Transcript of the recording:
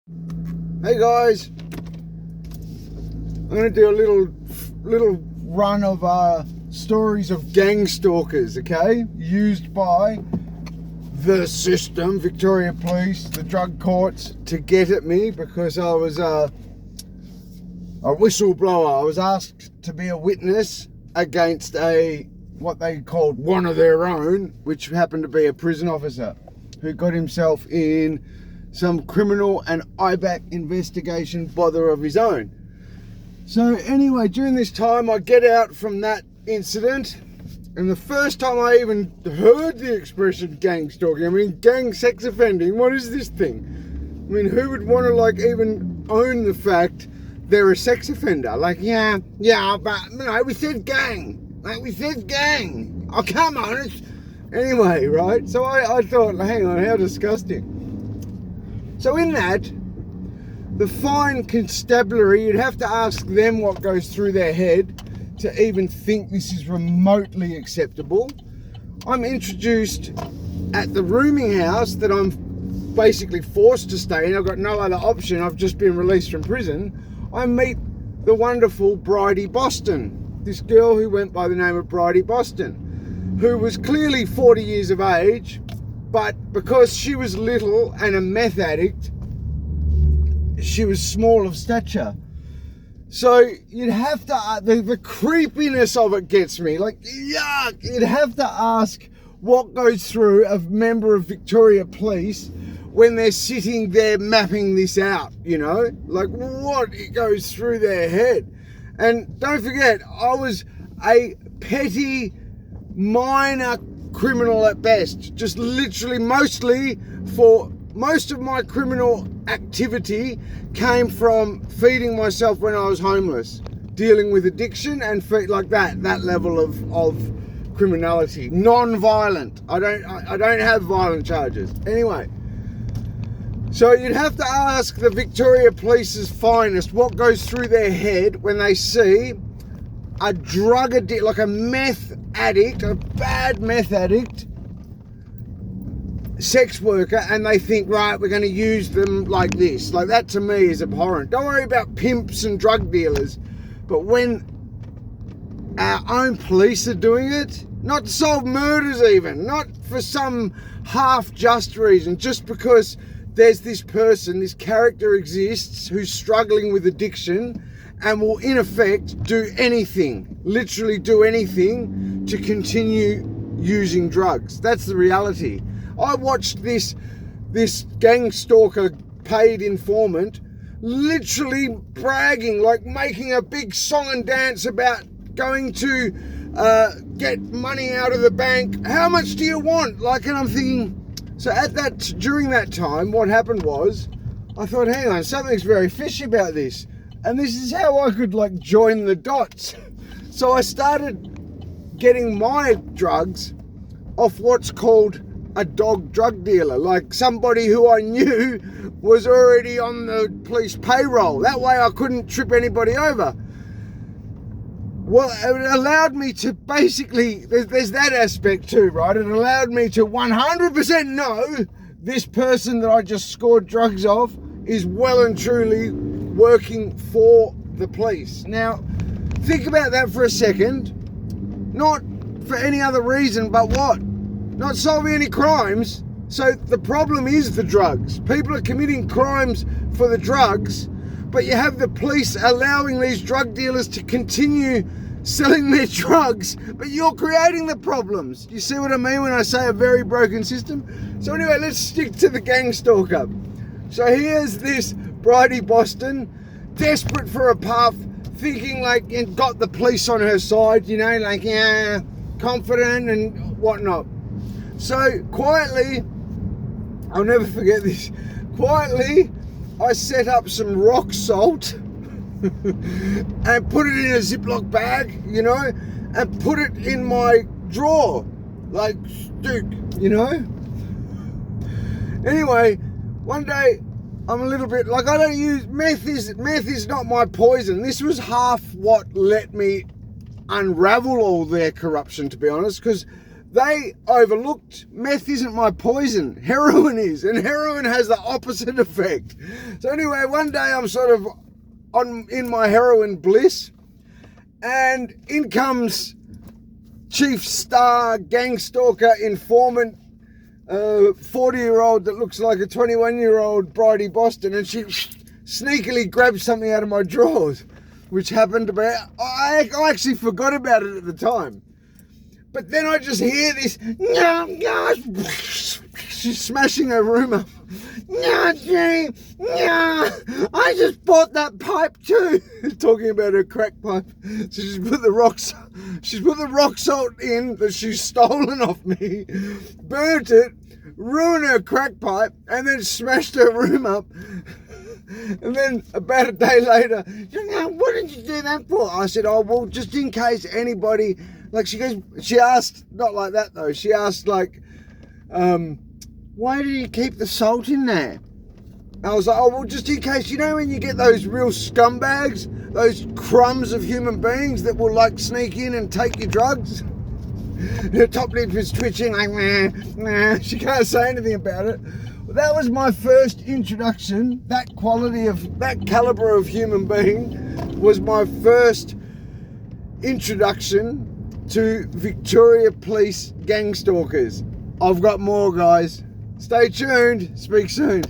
Hey guys, I'm going to do a little run of stories of gang stalkers, okay? Used by the system, Victorian Police, the drug courts, to get at me because I was a whistleblower. I was asked to be a witness against what they called one of their own, which happened to be a prison officer who got himself in some criminal and IBAC investigation bother of his own. So anyway, during this time I get out from that incident, and the first time I even heard the expression gang stalking, gang sex offending, what is this thing? Who would want to even own the fact they're a sex offender? Yeah, but we said gang. Oh, come on. Anyway, right? So I thought, hang on, how disgusting. So in that, the fine constabulary, you'd have to ask them what goes through their head to even think this is remotely acceptable. I'm introduced at the rooming house that I'm basically forced to stay in. I've got no other option. I've just been released from prison. I meet the wonderful Bridie Boston, this girl who went by the name of Bridie Boston, who was clearly 40 years of age, but because she was little and a meth addict, she was small of stature. So you'd have to, the creepiness of it gets me, yuck. You'd have to ask what goes through a member of Victoria Police when they're sitting there mapping this out, what goes through their head. And don't forget, I was a petty, minor criminal at best. Just literally most of my criminal activity came from feeding myself when I was homeless, dealing with addiction and that level of criminality. Non-violent. I don't have violent charges. Anyway, so you'd have to ask the Victoria Police's finest what goes through their head when they see a drug addict, like a meth addict, a bad meth addict, sex worker, and they think, right, we're going to use them like this. That to me is abhorrent. Don't worry about pimps and drug dealers, but when our own police are doing it, not to solve murders even, not for some half-just reason, just because there's this person, this character exists who's struggling with addiction and will in effect do anything, literally do anything to continue using drugs. That's the reality. I watched this gang stalker paid informant literally bragging, making a big song and dance about going to get money out of the bank. How much do you want? And I'm thinking, so during that time, what happened was, I thought, hang on, something's very fishy about this. And this is how I could join the dots. So I started getting my drugs off what's called a dog drug dealer, somebody who I knew was already on the police payroll. That way I couldn't trip anybody over. Well, it allowed me to basically, there's that aspect too, right? It allowed me to 100% know this person that I just scored drugs off is well and truly working for the police. Now, think about that for a second. Not for any other reason, but what? Not solving any crimes. So the problem is the drugs. People are committing crimes for the drugs, but you have the police allowing these drug dealers to continue selling their drugs, but you're creating the problems. You see what I mean when I say a very broken system? So anyway, let's stick to the gang stalker. So here's this Bridie Boston, desperate for a puff, thinking and got the police on her side, yeah, confident and whatnot. So quietly, I'll never forget this, quietly I set up some rock salt and put it in a Ziploc bag, and put it in my drawer, Anyway, one day I'm a little bit I don't use meth is not my poison. This was half what let me unravel all their corruption, to be honest, because They overlooked meth isn't my poison, heroin is, and heroin has the opposite effect. So anyway, one day I'm sort of in my heroin bliss, and in comes Chief Star, gang stalker, informant, 40-year-old that looks like a 21-year-old Bridie Boston, and she sneakily grabs something out of my drawers, which happened to be, I actually forgot about it at the time. But then I just hear this, she's smashing her room up. I just bought that pipe too. Talking about her crack pipe. So she's put the rock salt in that she's stolen off me, burnt it, ruined her crack pipe, and then smashed her room up. And then about a day later, what did you do that for? I said, oh, well, just in case anybody, like she asked, not like that though, she asked like, why do you keep the salt in there? I was like, oh, well, just in case, when you get those real scumbags, those crumbs of human beings that will like sneak in and take your drugs. Her top lip is twitching, like, nah. She can't say anything about it. That was my first introduction. That caliber of human being was my first introduction to Victoria Police gang stalkers. I've got more, guys. Stay tuned. Speak soon.